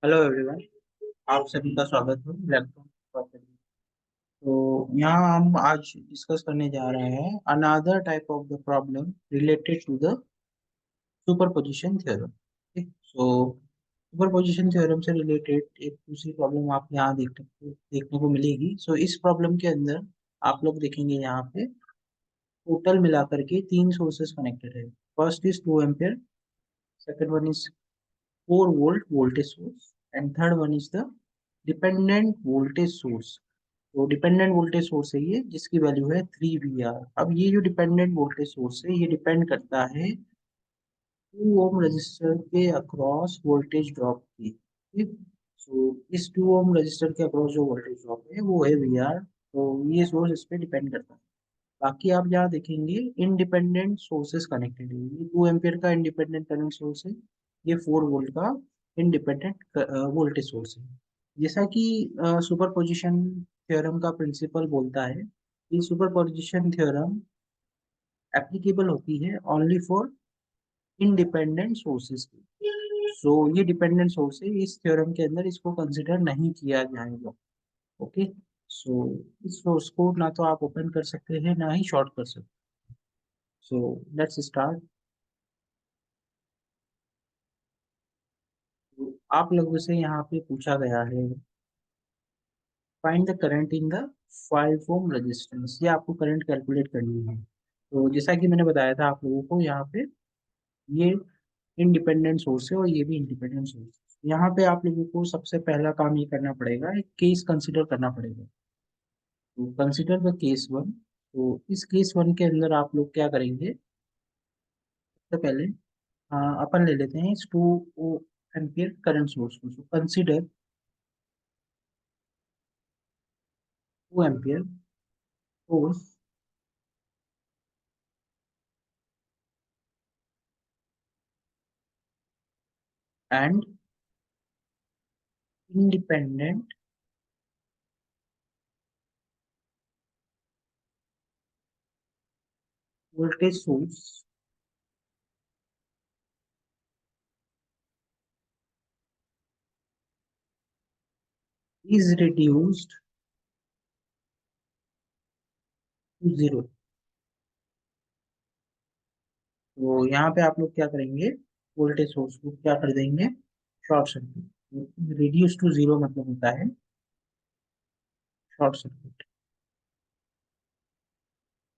Hello everyone. आप सभी का स्वागत है इलेक्ट्रॉनिक पर। तो यहाँ हम आज डिस्कस करने जा रहे हैं another type of the problem related to the superposition theorem. So superposition theorem से रिलेटेड एक दूसरी प्रॉब्लम आप यहाँ देखने को मिलेगी। सो इस प्रॉब्लम के अंदर आप लोग देखेंगे यहाँ पे टोटल मिलाकर के तीन सोर्सेस कनेक्टेड है। First is 2 ampere, second one is 4 volt voltage source, and third one is the dependent voltage source. तो डिपेंडेंट वोल्टेज सोर्स है ये, जिसकी वैल्यू है 3 VR। अब ये जो डिपेंडेंट वोल्टेज सोर्स है ये डिपेंड करता है 2 ओम रजिस्टर के अक्रॉस वोल्टेज ड्रॉप की। ठीक। सो इस 2 ओम रजिस्टर के अक्रॉस जो वोल्टेज ड्रॉप है वो है VR। तो ये सोर्स इस पे डिपेंड करता है। बाकी आप यहाँ देखेंगे इंडिपेंडेंट सोर्सेस कनेक्टेड है। ये 2 एम्पियर का इंडिपेंडेंट करंट सोर्स है, ये 4 वोल्ट का इंडिपेंडेंट वोल्टेज सोर्स है। जैसा कि सुपरपोजिशन थ्योरम का प्रिंसिपल बोलता है कि सुपरपोजिशन थ्योरम एप्लीकेबल होती है ओनली फॉर इंडिपेंडेंट सोर्सेज की। सो ये डिपेंडेंट सोर्स है, इस थ्योरम के अंदर इसको कंसिडर नहीं किया जाएगा। ओके। सो इस सोर्स को ना तो आप ओपन कर सकते हैं ना ही शॉर्ट कर सकते। So let's start. आप लोगों से यहाँ पे पूछा गया है find the current in the 5 ohm resistance. ये आपको करंट कैलकुलेट करनी है। तो जैसा कि मैंने बताया था आप लोगों को, यहाँ पे ये इंडिपेंडेंट सोर्स है और ये भी इंडिपेंडेंट सोर्स है। यहाँ पे आप लोगों को सबसे पहला काम ये करना पड़ेगा, एक केस कंसिडर करना पड़ेगा। तो कंसिडर द केस वन। तो इस केस वन के अंदर आप लोग क्या करेंगे, सबसे पहले अपन ले लेते हैं इस 2 एम्पियर करंट सोर्स को। Consider 2 ampere source and independent voltage source is reduced to zero। तो यहाँ पे आप लोग क्या करेंगे, वोल्टेज सोर्स को क्या कर देंगे, short circuit. Reduce to zero मतलब होता है शॉर्ट सर्किट।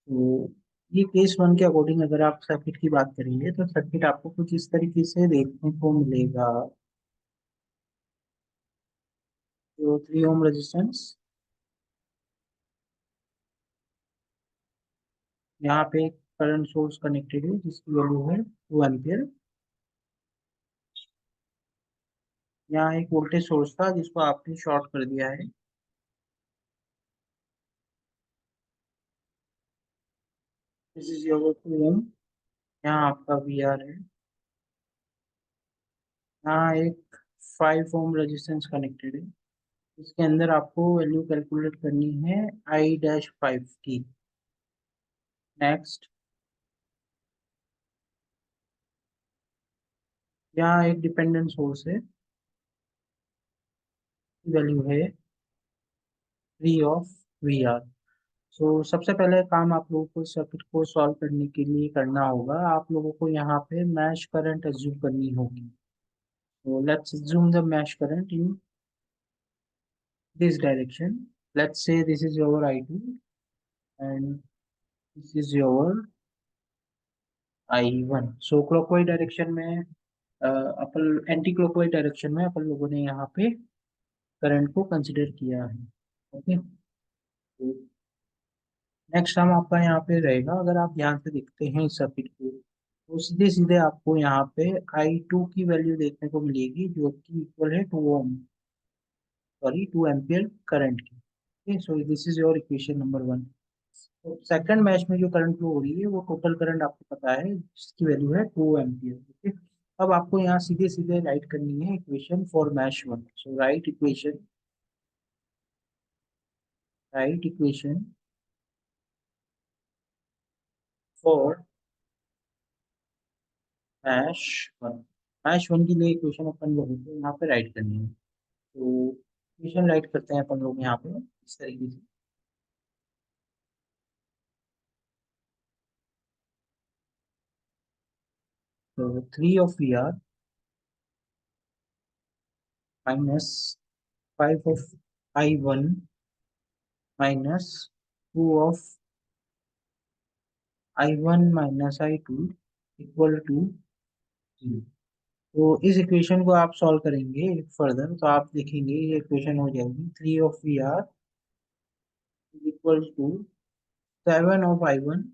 तो ये केस वन के अकॉर्डिंग अगर आप सर्किट की बात करेंगे तो सर्किट आपको कुछ इस तरीके से देखने को मिलेगा। तो 3 ओम रेजिस्टेंस, यहाँ पे करंट सोर्स कनेक्टेड है जिसकी वैल्यू है 2 एम्पियर। यहाँ एक वोल्टेज सोर्स था जिसको आपने शॉर्ट कर दिया है। दिस इज योर 2 ओम। यहाँ आपका VR है। यहाँ एक 5 ओम रेजिस्टेंस कनेक्टेड है। इसके अंदर आपको वैल्यू कैलकुलेट करनी है I-5 की। नेक्स्ट, यहाँ एक डिपेंडेंट सोर्स है, वैल्यू है 3 ऑफ VR। सो सबसे पहले काम आप लोगों को सर्किट को सॉल्व करने के लिए करना होगा, आप लोगों को यहाँ पे मैश करंट एज्यूम करनी होगी। So let's assume the mesh current in this direction. Let's say this is your I2 and this is your I1। So clockwise direction में अपन एंटी क्लॉकवाइज डायरेक्शन में अपन लोगों ने यहाँ पे करंट को कंसिडर किया है। ओके। नेक्स्ट हम आपका यहाँ पे रहेगा, अगर आप ध्यान से देखते हैं इस सर्किट को तो सीधे सीधे आपको यहाँ पे I2 की वैल्यू देखने को मिलेगी जो कि इक्वल है 2 ओम, सॉरी 2 एम्पियर करंट की। Okay. So this is your equation number one. तो सेकंड मैच में जो करंट फ्लो हो रही है वो टोटल करंट आपको पता है जिसकी वैल्यू है 2 एम्पियर। ओके। अब आपको यहाँ सीधे सीधे राइट करनी है equation for mesh one. So write equation for mesh one. Mesh one के लिए इक्वेशन अपन लोगों को यहाँ पे राइट करनी है। तो इक्वेशन राइट करते हैं अपन लोग यहाँ पे इस तरीके से। तो 3 of VR minus 5 of I1 minus 2 of I1 minus I2 equal to 0। तो इस इक्वेशन को आप सॉल्व करेंगे फर्दर तो आप देखेंगे ये इक्वेशन हो जाएगी 3 of VR equal to 7 of I1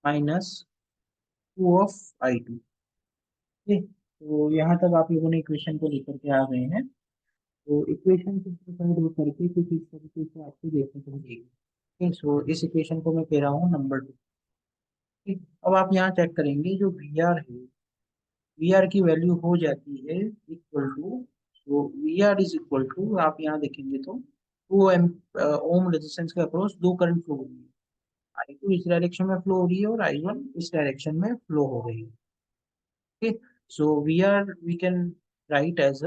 minus 2 of I2। ठीक, तो यहाँ तक आप लोगों ने इक्वेशन को लेकर के आ गए हैं। तो इक्वेशन सिंप्लीफाइड हो करके कुछ इस तरीके से आपको देखने को मिलेगी। ठीक, सो इस इक्वेशन को मैं कह रहा हूँ नंबर 2। ठीक, अब आप यहाँ चेक करेंगे जो वी आर है, वी आर की वैल्यू हो जाती है इक्वल टू, तो V R is equal to, आप यहाँ देखेंगे तो 2 ओम रेजिस्टेंस के अक्रॉस दो करंट फ्लो हो रही है। I2 इस डायरेक्शन में फ्लो हो रही है और I1 इस डायरेक्शन में फ्लो हो रही है। ठीक, so we can write as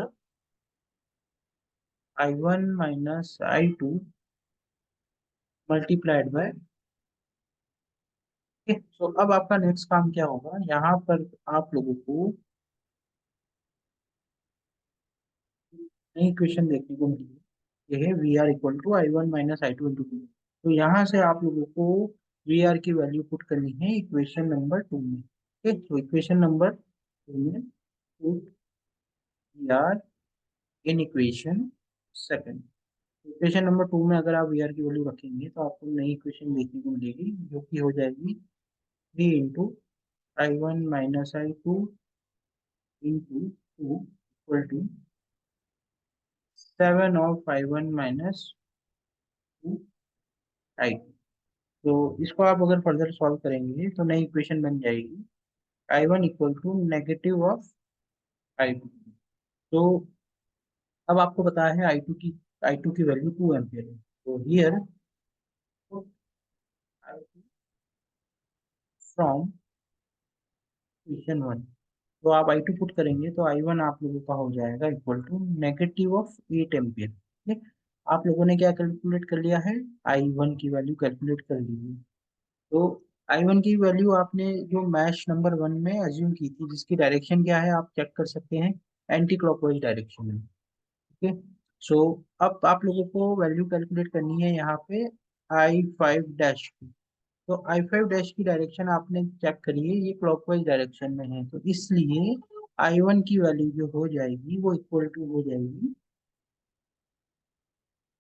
I1 minus I2 multiplied by. तो अब आपका नेक्स्ट काम क्या होगा, यहाँ पर आप लोगों को नई इक्वेशन देखने को मिलेगी। यह है V R equal to I1 minus I2 into two. तो यहाँ से आप लोगों को वी आर की वैल्यू पुट करनी है इक्वेशन नंबर 2 में। ठीक, तो इक्वेशन नंबर 2 में put V R in equation second. Equation number 2 में अगर आप वी आर की वैल्यू रखेंगे तो आपको नई इक्वेशन देखने को मिलेगी जो कि हो जाएगी 3 into I1 minus I2 into two equal to 7 of I1 minus 2 I2। तो इसको आप अगर फर्दर सॉल्व करेंगे तो नई इक्वेशन बन जाएगी I1 equal to negative of I2। तो अब आपको पता है आई टू की वैल्यू 2 एम्पियर है। तो हियर फ्रॉम इक्वेशन 1, तो आप I2 पुट करेंगे तो I1 आप लोगों का हो जाएगा equal to negative of 8 ampere. ठीक, आप लोगों ने क्या कैलकुलेट कर लिया है, I1 की वैल्यू कैलकुलेट कर ली है। तो I1 की वैल्यू आपने जो मैश नंबर 1 में अज्यूम की थी जिसकी डायरेक्शन क्या है आप चेक कर सकते हैं, एंटी क्लॉकवाइज डायरेक्शन में। ओके, सो अब आप लोगों को वैल्यू कैलकुलेट करनी है यहाँ पे I5 डैश की। तो I5 डैश की डायरेक्शन आपने चेक करिए ये क्लॉकवाइज डायरेक्शन में है, तो इसलिए I1 की वैल्यू जो हो जाएगी वो इक्वल टू हो जाएगी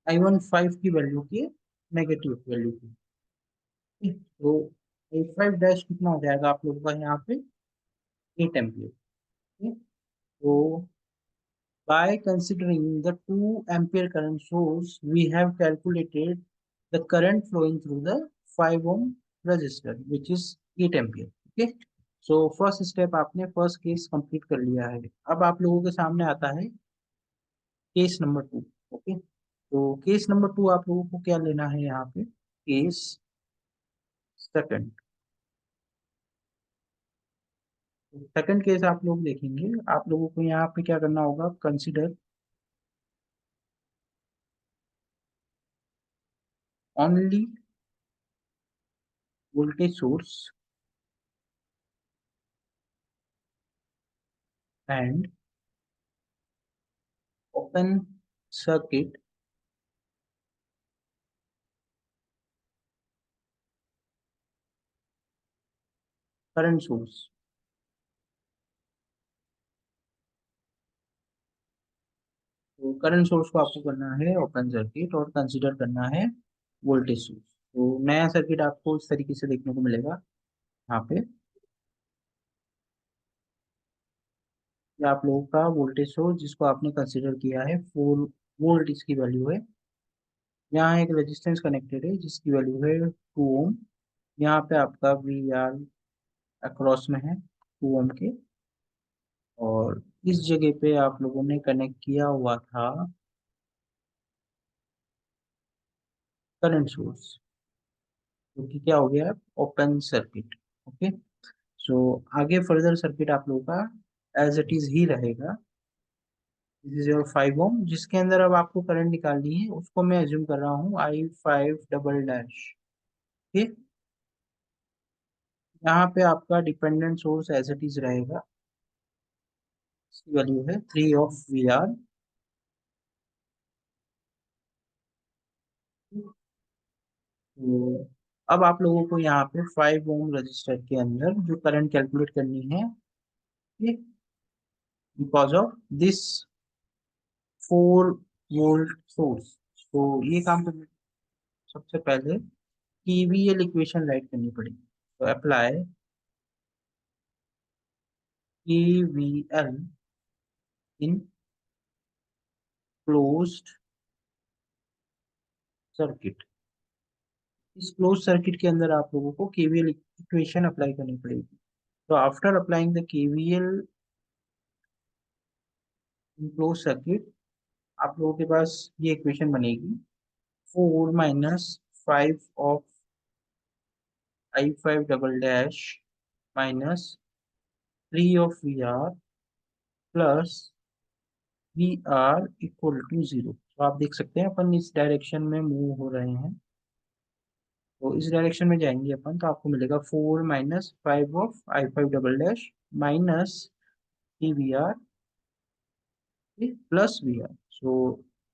I15 की वैल्यू की नेगेटिव वैल्यू की। ठीक, तो I5 डैश कितना हो जाएगा आप लोगों का यहाँ पे 8 एम्पियर। ठीक, तो by considering the 2 ampere current source, we have calculated the current flowing through the 5 ohm resistor, which is 8 ampere. Okay. So first step आपने फर्स्ट केस कंप्लीट कर लिया है। अब आप लोगों के सामने आता है केस नंबर 2। ओके, तो केस नंबर 2 आप लोगों को क्या लेना है यहाँ पे, केस सेकंड। सेकंड केस आप लोग देखेंगे, आप लोगों को यहाँ पे क्या करना होगा, consider only voltage source and open circuit current source. तो करंट सोर्स को आपको करना है ओपन सर्किट और कंसीडर करना है वोल्टेज सोर्स। तो नया सर्किट आपको इस तरीके से देखने को मिलेगा यहाँ पे। ये आप लोगों का वोल्टेज सोर्स जिसको आपने कंसीडर किया है 4 वोल्ट इसकी वैल्यू है। यहाँ एक रेजिस्टेंस कनेक्टेड है जिसकी वैल्यू है 2 ओम। यहाँ पे आपका वी आर अक्रॉस में है 2 ओम के, और इस जगह पे आप लोगों ने कनेक्ट किया हुआ था करंट सोर्स, जो कि क्या हो गया ओपन सर्किट। ओके, सो आगे फर्दर सर्किट आप लोगों का एज इट इज ही रहेगा। दिस इज योर 5 ओम, जिसके अंदर अब आपको करंट निकालनी है, उसको मैं एज्यूम कर रहा हूँ I5 डबल डैश। ठीक, यहाँ पे आपका dependent source as it is रहेगा, इसकी वैल्यू है 3 ऑफ VR। तो अब आप लोगों को यहाँ पे 5 ओम रजिस्टर के अंदर जो करंट कैलकुलेट करनी है, ठीक, because of this 4 volt source. तो ये काम करने सबसे पहले KVL इक्वेशन राइट करनी पड़ेगी। तो अप्लाई KVL इन क्लोज्ड सर्किट। इस क्लोज सर्किट के अंदर आप लोगों को KVL इक्वेशन अप्लाई करनी पड़ेगी। तो after applying the KVL in close circuit, आप लोगों के पास ये इक्वेशन बनेगी, 4 - 5 of I5 double dash -3 of VR plus VR = 0। तो आप देख सकते हैं अपन इस डायरेक्शन में मूव हो रहे हैं, तो इस डायरेक्शन में जाएंगे अपन, तो आपको मिलेगा 4 - 5 of I5 double dash -3 VR plus VR। सो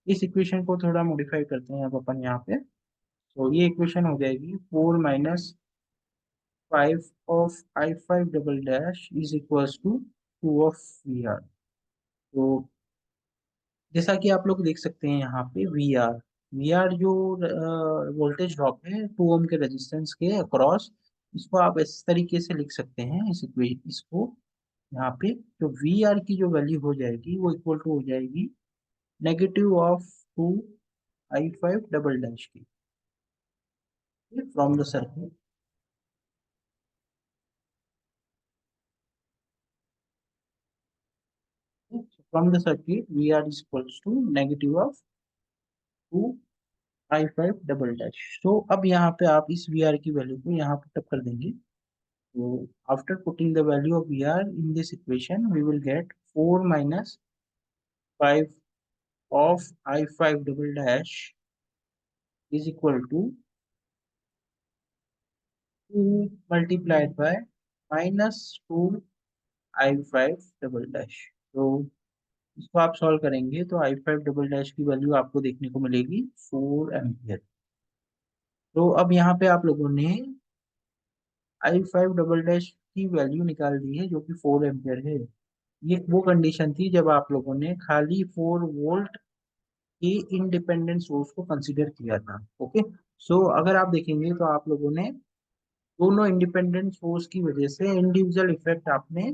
इस इक्वेशन को थोड़ा मॉडिफाई करते हैं अब अपन यहाँ पे। तो ये इक्वेशन हो जाएगी 4 - 5 of I5 double dash is equals to 2 of VR। तो जैसा कि आप लोग देख सकते हैं यहाँ पे वी आर जो वोल्टेज ड्रॉप है 2 ओम के रेजिस्टेंस के अक्रॉस, इसको आप इस तरीके से लिख सकते हैं, इसको यहाँ पे जो VR की जो वैल्यू हो जाएगी वो इक्वल टू हो जाएगी -2 I5 डबल डैश की from the circuit. From the circuit VR is equals to -2 I5 double dash. तो अब यहाँ पे आप इस VR की वैल्यू को यहाँ पुटअप कर देंगे। So after putting the value of VR in this equation, we will get 4 - 5 of I5 double dash is equal to 2 multiplied by -2 I5 double dash. तो इसको आप सॉल्व करेंगे तो I5 डबल डैश की वैल्यू आपको देखने को मिलेगी 4 एम्पियर। तो अब यहाँ पे आप लोगों ने I5 डबल डैश की वैल्यू निकाल दी है जो कि 4 एम्पियर है। ये वो कंडीशन थी जब आप लोगों ने खाली 4 वोल्ट की इंडिपेंडेंट सोर्स को कंसीडर किया था। ओके, सो अगर आप देखेंगे तो आप लोगों ने दोनों इंडिपेंडेंट सोर्स की वजह से इंडिविजुअल इफेक्ट आपने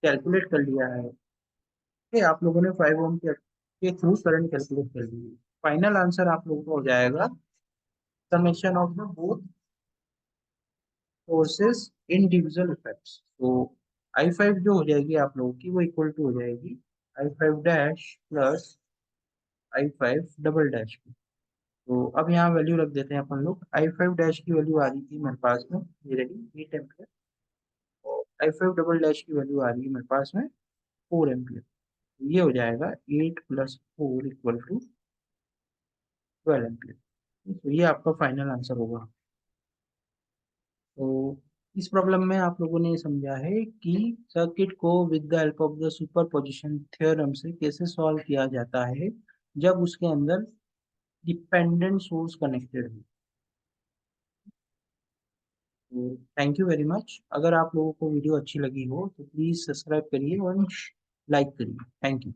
कैलकुलेट कर लिया है। ओके, आप लोगों ने 5 ओम के थ्रू करंट कैलकुलेट कर ली। फाइनल आंसर आप लोगों का हो जाएगा summation of the both sources individual effects. तो I5 जो हो जाएगी आप लोगों की वो इक्वल टू हो जाएगी I5 dash plus I5 double dash. तो अब यहाँ वैल्यू रख देते हैं अपन लोग। I5 डैश की वैल्यू आ रही थी मेरे पास में, ये रही 8 एम्पियर। और I5 डबल डैश की वैल्यू आ रही है मेरे पास में 4 एम्पियर। ये हो जाएगा 8 + 4 = 12 एम्पियर। तो ये आपका फाइनल आंसर होगा। तो इस प्रॉब्लम में आप लोगों ने ये समझा है कि सर्किट को with the help of the superposition theorem से कैसे सॉल्व किया जाता है जब उसके अंदर डिपेंडेंट सोर्स कनेक्टेड हो। Thank you very much. अगर आप लोगों को वीडियो अच्छी लगी हो तो प्लीज़ सब्सक्राइब करिए और लाइक करिए। Thank you.